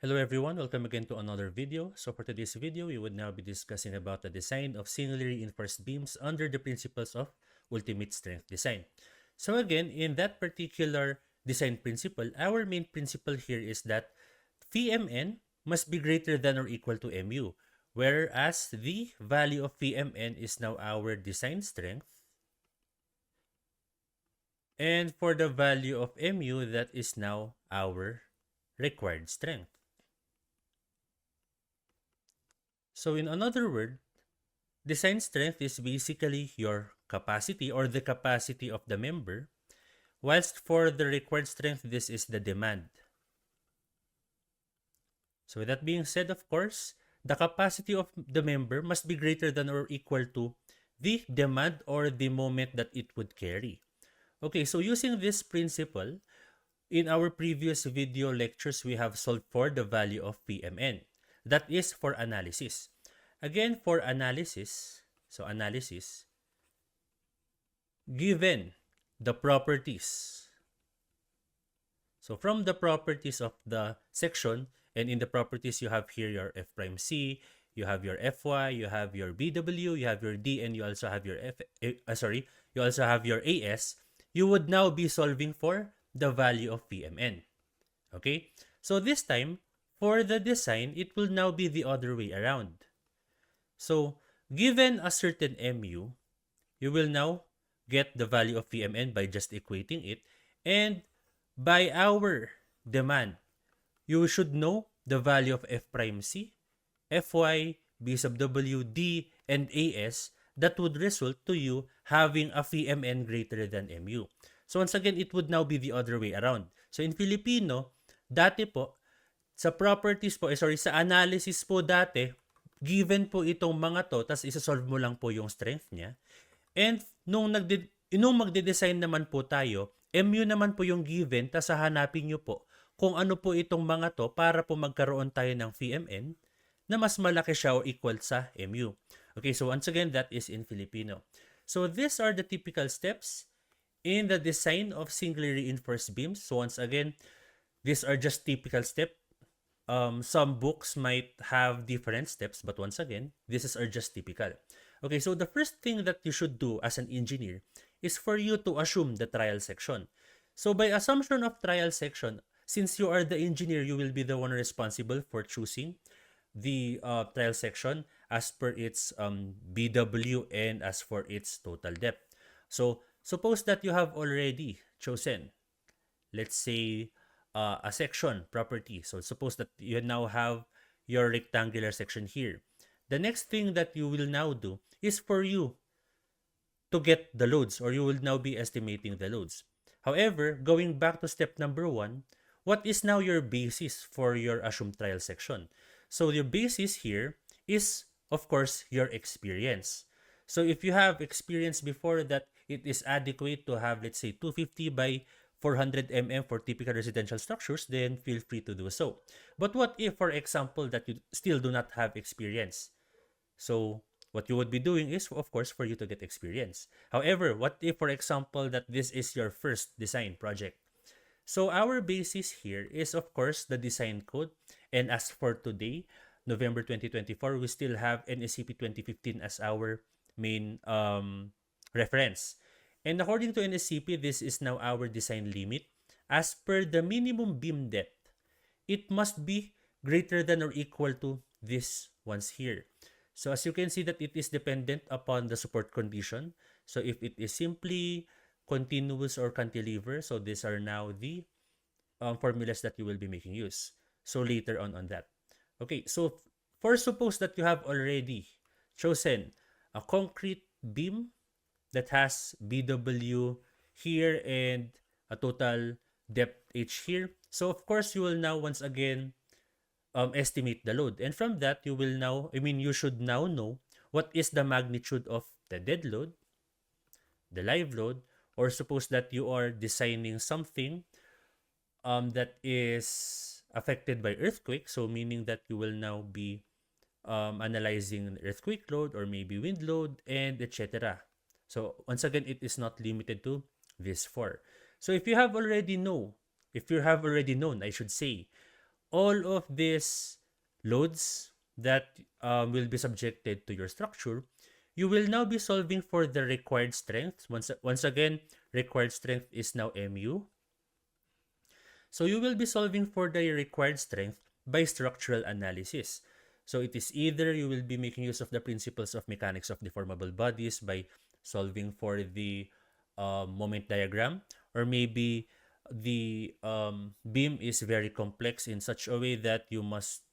Hello everyone, welcome again to another video. So for today's video, we would now be discussing about the design of singly reinforced beams under the principles of ultimate strength design. So again, in that particular design principle, our main principle here is that VMN must be greater than or equal to MU, whereas the value of VMN is now our design strength. And for the value of MU, that is now our required strength. So in another word, design strength is basically your capacity or the capacity of the member, whilst for the required strength, this is the demand. So with that being said, of course, the capacity of the member must be greater than or equal to the demand or the moment that it would carry. Okay, so using this principle, in our previous video lectures, we have solved for the value of PMN. That is for analysis. Again, for analysis, given the properties. So from the properties of the section, and in the properties, you have here your F prime C, you have your Fy, you have your BW, you have your D, and you also have your you also have your AS. You would now be solving for the value of PMN. Okay? So this time, for the design, it will now be the other way around. So, given a certain MU, you will now get the value of PMN by just equating it. And by our demand, you should know the value of F prime C, Fy, B sub W, D, and AS that would result to you having a VMN greater than MU. So once again, it would now be the other way around. So in Filipino, dati po, sa properties po, sa analysis po dati, given po itong mga to, tas isa-solve mo lang po yung strength niya. And nung magde-design naman po tayo, MU naman po yung given, tas hahanapin nyo po kung ano po itong mga to para po magkaroon tayo ng VMN na mas malaki siya o equal sa MU. Okay, so once again, that is in Filipino. So these are the typical steps in the design of singly reinforced beams. So once again, these are just typical steps. Some books might have different steps, but once again, these are just typical. Okay, so the first thing that you should do as an engineer is for you to assume the trial section. So by assumption of trial section, since you are the engineer, you will be the one responsible for choosing the trial section as per its BW and as for its total depth. So suppose that you have already chosen, let's say, a section property. So suppose that you now have your rectangular section here. The next thing that you will now do is for you to get the loads, or you will now be estimating the loads. However, going back to step number 1, what is now your basis for your assumed trial section? So your basis here is, of course, your experience. So if you have experience before that it is adequate to have, let's say, 250 by 400 mm for typical residential structures, then feel free to do so. But what if, for example, that you still do not have experience? So what you would be doing is, of course, for you to get experience. However, what if, for example, that this is your first design project? So our basis here is, of course, the design code. And as for today, November 2024, we still have NSCP 2015 as our main reference. And according to NSCP, this is now our design limit. As per the minimum beam depth, it must be greater than or equal to these ones here. So as you can see that it is dependent upon the support condition. So if it is simply continuous or cantilever, so these are now the formulas that you will be making use. So later on that. Okay, so for suppose that you have already chosen a concrete beam that has BW here and a total depth H here. So of course, you will now once again estimate the load. And from that, you should now know what is the magnitude of the dead load, the live load, or suppose that you are designing something that is affected by earthquake. So meaning that you will now be analyzing earthquake load or maybe wind load and etc. So once again, it is not limited to these 4. So if you have already known, I should say, all of these loads that will be subjected to your structure, you will now be solving for the required strength. Once again, required strength is now mu. So you will be solving for the required strength by structural analysis. So it is either you will be making use of the principles of mechanics of deformable bodies by solving for the moment diagram, or maybe the beam is very complex in such a way that you must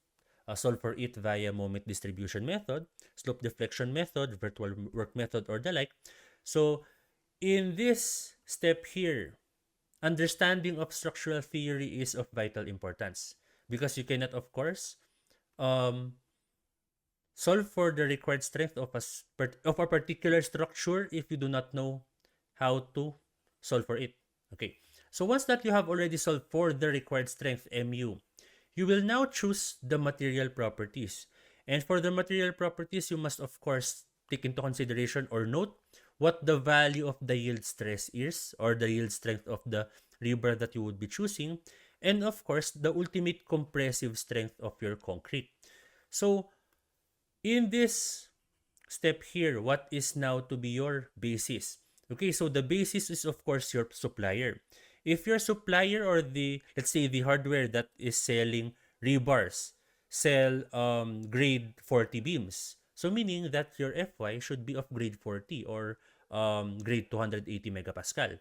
solve for it via moment distribution method, slope deflection method, virtual work method, or the like. So in this step here, understanding of structural theory is of vital importance, because you cannot, of course, um, solve for the required strength of a particular structure if you do not know how to solve for it. Okay. So once that you have already solved for the required strength mu, you will now choose the material properties. And for the material properties, you must, of course, take into consideration or note what the value of the yield stress is, or the yield strength of the rebar that you would be choosing, and of course, the ultimate compressive strength of your concrete. So, in this step here, what is now to be your basis? Okay, so the basis is, of course, your supplier. If your supplier, or let's say the hardware that is selling rebars, sell grade 40 beams, so meaning that your Fy should be of grade 40, or grade 280 megapascal.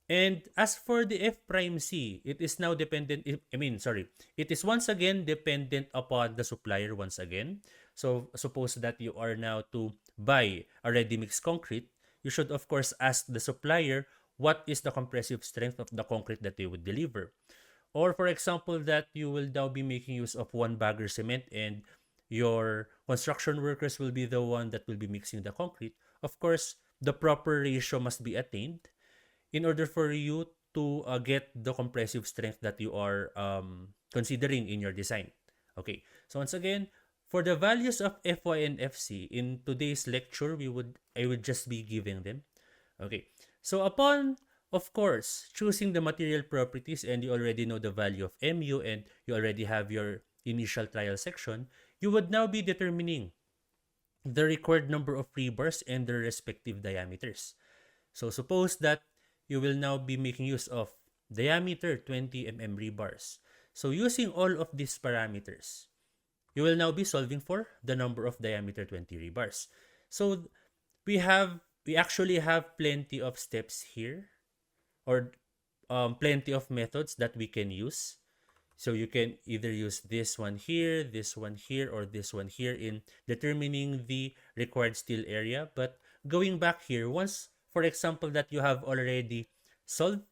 And as for the F prime C, it is now dependent, it is once again dependent upon the supplier once again. So suppose that you are now to buy a ready-mix concrete, you should of course ask the supplier what is the compressive strength of the concrete that they would deliver. Or for example, that you will now be making use of one bagger cement and your construction workers will be the one that will be mixing the concrete. Of course, the proper ratio must be attained in order for you to get the compressive strength that you are considering in your design. Okay, so once again, for the values of Fy and Fc, in today's lecture, I would just be giving them. Okay, so upon, of course, choosing the material properties, and you already know the value of mu, and you already have your initial trial section, you would now be determining the required number of rebars and their respective diameters. So suppose that you will now be making use of diameter 20 mm rebars. So using all of these parameters, you will now be solving for the number of diameter 20 rebars. So we actually have plenty of steps here, or plenty of methods that we can use. So you can either use this one here, or this one here in determining the required steel area. But going back here, once, for example, that you have already solved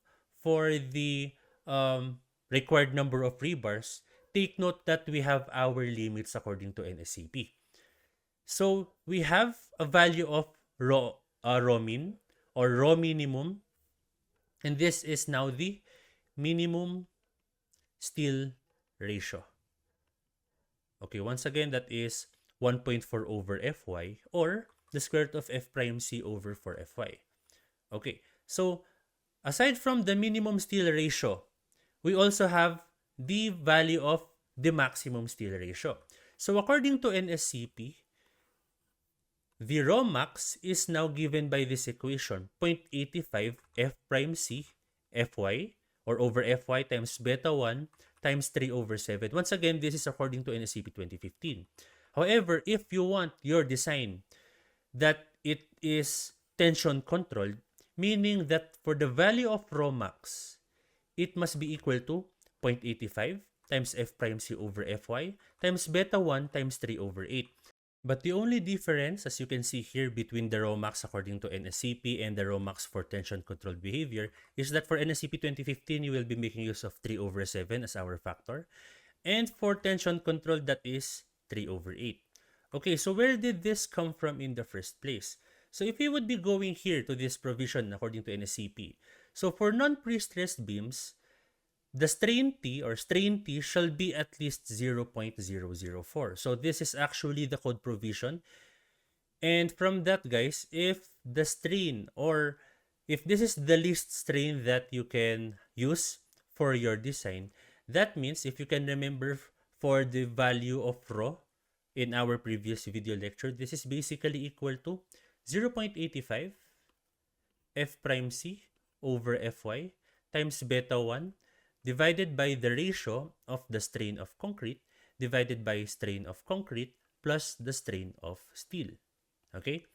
for the required number of rebars, take note that we have our limits according to NSCP. So we have a value of raw min, or raw minimum, and this is now the minimum steel ratio. Okay, once again, that is 1.4 over Fy, or the square root of F prime C over 4 Fy. Okay, so aside from the minimum steel ratio, we also have the value of the maximum steel ratio. So according to NSCP, the raw max is now given by this equation, 0.85 F prime C Fy, or over Fy times beta 1 times 3 over 7. Once again, this is according to NSCP 2015. However, if you want your design that it is tension controlled, meaning that for the value of raw max, it must be equal to 0.85 times F prime C over Fy times beta 1 times 3 over 8. But the only difference, as you can see here, between the raw max according to NSCP and the raw max for tension-controlled behavior is that for NSCP 2015, you will be making use of 3 over 7 as our factor. And for tension-controlled, that is 3 over 8. Okay, so where did this come from in the first place? So if you would be going here to this provision according to NSCP, so for non-pre-stressed beams, the strain T, or strain T, shall be at least 0.004. So this is actually the code provision. And from that, guys, if the strain, or if this is the least strain that you can use for your design, That means if you can remember for the value of rho in our previous video lecture, this is basically equal to 0.85 f prime c over fy times beta 1 divided by the ratio of the strain of concrete divided by strain of concrete plus the strain of steel. Okay?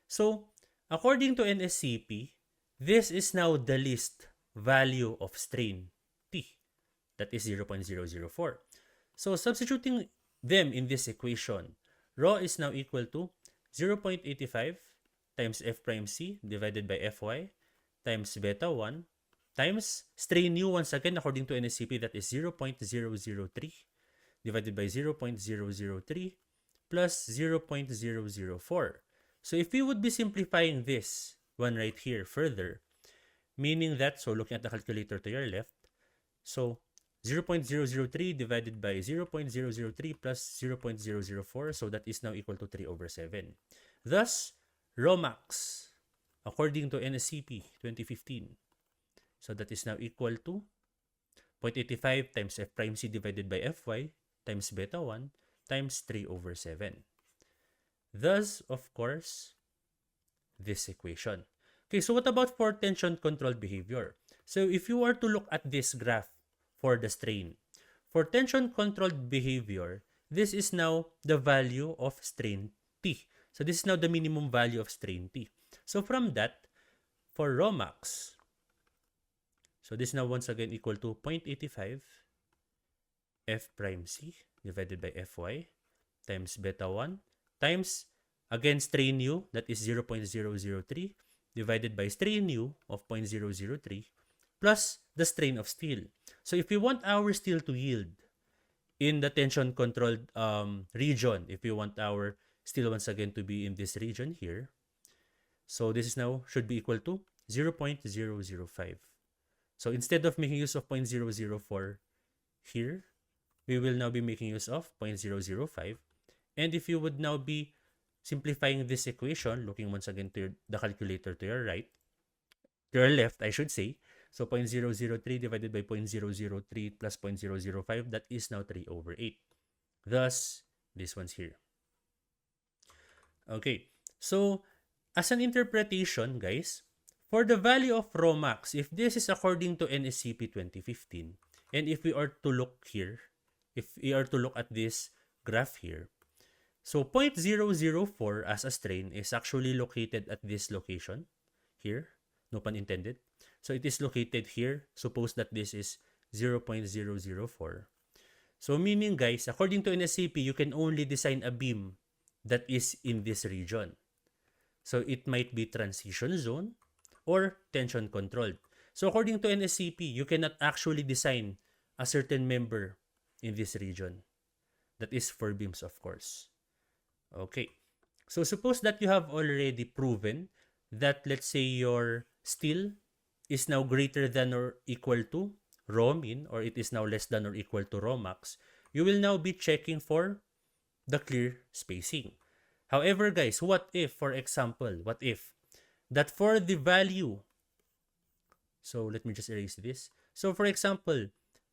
So, according to NSCP, this is now the least value of strain T. That is 0.004. So, substituting them in this equation, rho is now equal to 0.85 times f prime c divided by fy times beta 1 times strain u once again according to NSCP, that is 0.003 divided by 0.003 plus 0.004. So if we would be simplifying this one right here further, meaning that, so looking at the calculator to your left, so 0.003 divided by 0.003 plus 0.004, so that is now equal to 3 over 7. Thus, rho max, according to NSCP 2015, so that is now equal to 0.85 times f prime c divided by fy times beta 1 times 3 over 7. Thus, of course, this equation. Okay, so what about for tension-controlled behavior? So if you were to look at this graph for the strain, for tension-controlled behavior, this is now the value of strain T. So this is now the minimum value of strain T. So from that, for rho max, so this is now once again equal to 0.85 f prime c divided by fy times beta 1 times, again, strain u, that is 0.003 divided by strain u of 0.003 plus the strain of steel. So if we want our steel to yield in the tension-controlled region, if we want our steel once again to be in this region here, so this is now should be equal to 0.005. So instead of making use of 0.004 here, we will now be making use of 0.005. And if you would now be simplifying this equation, looking once again to the calculator to your right, to your left, I should say, so 0.003 divided by 0.003 plus 0.005, that is now 3 over 8. Thus, this one's here. Okay, so as an interpretation, guys, for the value of rho max, if this is according to NSCP 2015, and if we are to look here, if we are to look at this graph here, so 0.004 as a strain is actually located at this location here, no pun intended. So it is located here. Suppose that this is 0.004. So meaning, guys, according to NSCP, you can only design a beam that is in this region. So it might be transition zone or tension controlled. So according to NSCP, you cannot actually design a certain member in this region. That is for beams, of course. Okay, so suppose that you have already proven that, let's say, your steel is now greater than or equal to rho min, or it is now less than or equal to rho max. You will now be checking for the clear spacing. However, guys, what if, for example, what if that for the value, so let me just erase this. So for example,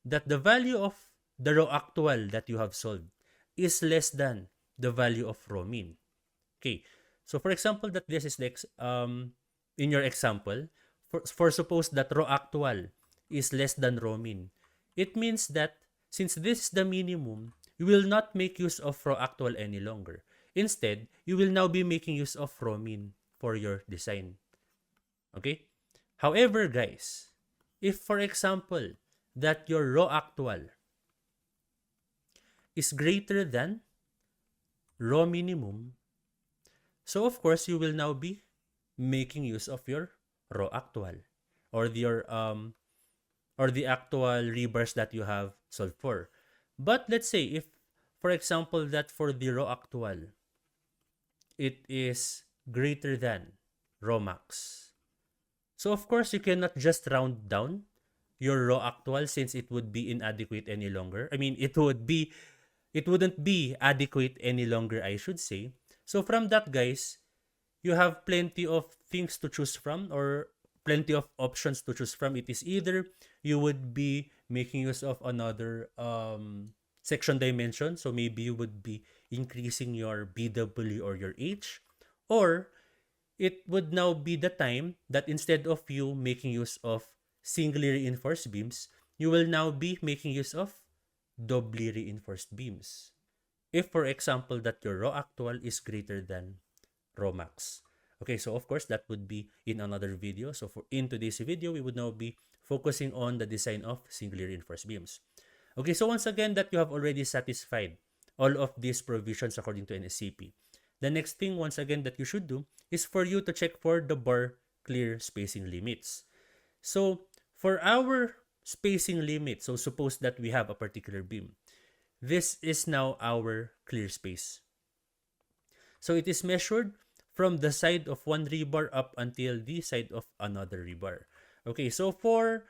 that the value of the rho actual that you have solved is less than the value of rho min. Okay, so for example, that this is the in your example, for suppose that rho actual is less than rho min, it means that since this is the minimum, you will not make use of rho actual any longer. Instead, you will now be making use of rho min for your design. Okay? However, guys, if for example that your rho actual is greater than rho minimum, so of course you will now be making use of your rho actual or the actual rebars that you have solved for. But let's say if, for example, that for the rho actual, it is greater than rho max. So of course you cannot just round down your rho actual since it would be inadequate any longer. I mean, it wouldn't be adequate any longer, I should say. So from that, guys, you have plenty of things to choose from or plenty of options to choose from. It is either you would be making use of another section dimension. So maybe you would be increasing your BW or your H, or it would now be the time that instead of you making use of singly reinforced beams, you will now be making use of doubly reinforced beams. If, for example, that your rho actual is greater than rho max. Okay, so of course, that would be in another video. So in today's video, we would now be focusing on the design of singly reinforced beams. Okay, so once again, that you have already satisfied all of these provisions according to NSCP. The next thing, once again, that you should do is for you to check for the bar clear spacing limits. So for our spacing limit, so suppose that we have a particular beam. This is now our clear space. So it is measured from the side of one rebar up until the side of another rebar. Okay, so for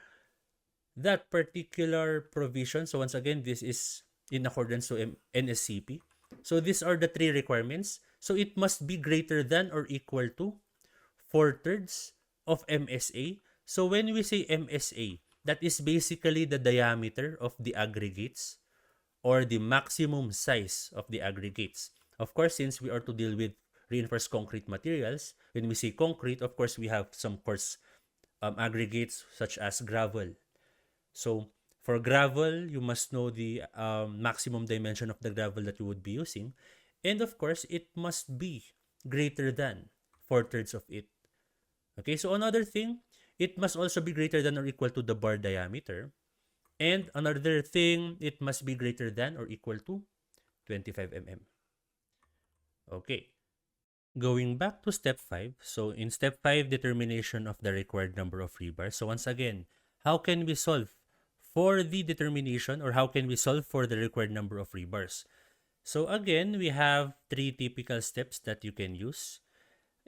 that particular provision, so once again, this is in accordance to NSCP. So these are the three requirements. So it must be greater than or equal to 4/3 of MSA. So when we say MSA, that is basically the diameter of the aggregates or the maximum size of the aggregates. Of course, since we are to deal with reinforced concrete materials, when we say concrete, of course, we have some coarse aggregates such as gravel. So for gravel, you must know the maximum dimension of the gravel that you would be using. And of course, it must be greater than 4/3 of it. Okay, so another thing, it must also be greater than or equal to the bar diameter. And another thing, it must be greater than or equal to 25 mm. Okay. Going back to step 5. So in step 5, determination of the required number of rebars. So once again, how can we solve for the determination, or how can we solve for the required number of rebars? So again, we have 3 typical steps that you can use,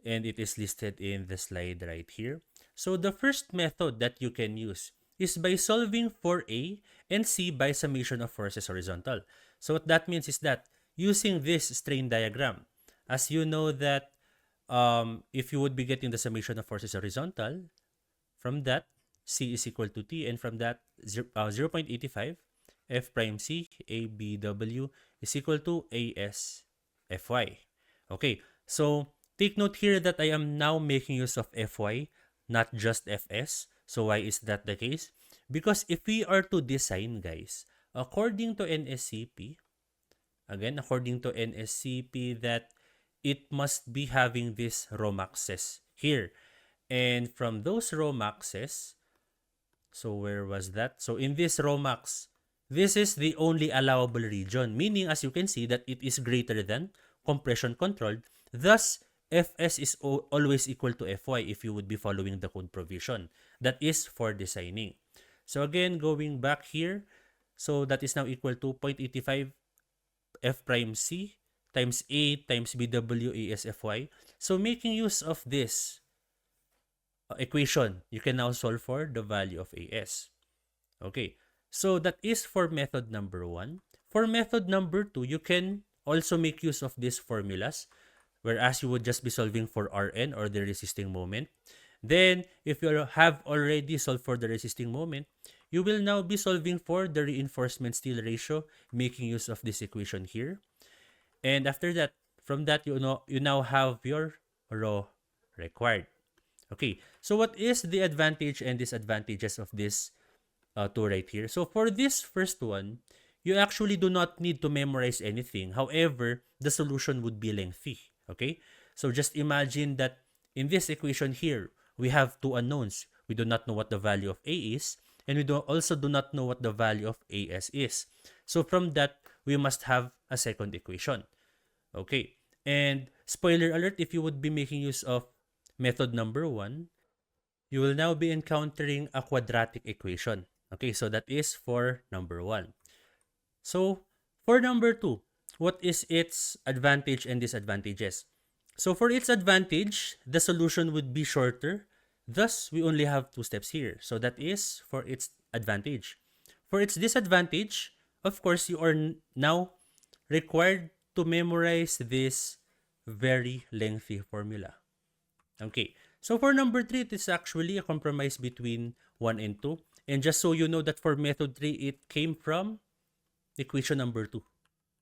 and it is listed in the slide right here. So the first method that you can use is by solving for A and C by summation of forces horizontal. So what that means is that using this strain diagram, as you know that if you would be getting the summation of forces horizontal, from that, C is equal to T, and from that, 0.85 F prime C ABW is equal to AS FY. Okay, so take note here that I am now making use of FY, not just FS. So why is that the case? Because if we are to design, guys, according to NSCP, again, according to NSCP, that it must be having these rho maxes here. And from those rho maxes, so where was that? So in this rho max, this is the only allowable region, meaning as you can see that it is greater than compression controlled. Thus, Fs is always equal to Fy if you would be following the code provision. That is for designing. So again, going back here, so that is now equal to 0.85 F prime C times A times BW ASFY. So making use of this equation, you can now solve for the value of AS. Okay, so that is for method number 1. For method number 2, you can also make use of these formulas, whereas you would just be solving for Rn, or the resisting moment. Then, if you have already solved for the resisting moment, you will now be solving for the reinforcement steel ratio, making use of this equation here. And after that, from that, you now have your rho required. Okay, so what is the advantage and disadvantages of this two right here? So for this first one, you actually do not need to memorize anything. However, the solution would be lengthy. Okay, so just imagine that in this equation here, we have two unknowns. We do not know what the value of A is, and we also do not know what the value of AS is. So from that, we must have a second equation. Okay, and spoiler alert, if you would be making use of method number 1, you will now be encountering a quadratic equation. Okay, so that is for number 1. So for number 2, what is its advantage and disadvantages? So for its advantage, the solution would be shorter. Thus, we only have 2 steps here. So that is for its advantage. For its disadvantage, of course, you are now required to memorize this very lengthy formula. Okay, So for number 3, it is actually a compromise between 1 and 2. And just so you know that for method 3, it came from equation number 2.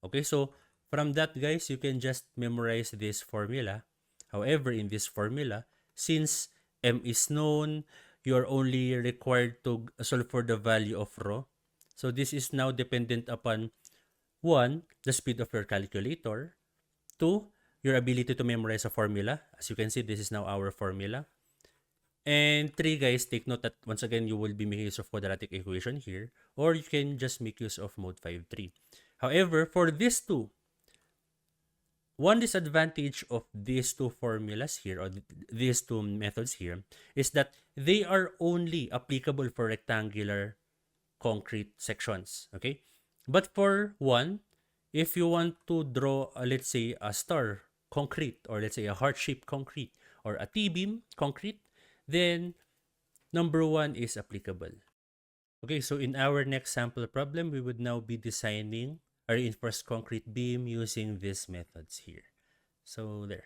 Okay, so from that, guys, you can just memorize this formula. However, in this formula, since m is known, you are only required to solve for the value of rho. So this is now dependent upon 1, the speed of your calculator. 2, your ability to memorize a formula. As you can see, this is now our formula. And 3, guys, take note that once again, you will be making use of quadratic equation here, or you can just make use of mode 5-3. However, for these two, one disadvantage of these two formulas here, or these two methods here, is that they are only applicable for rectangular concrete sections, okay? But for one, if you want to draw, let's say, a star concrete, or let's say a heart-shaped concrete, or a T-beam concrete, then number 1 is applicable. Okay, so in our next sample problem, we would now be designing a reinforced concrete beam using these methods here. So there.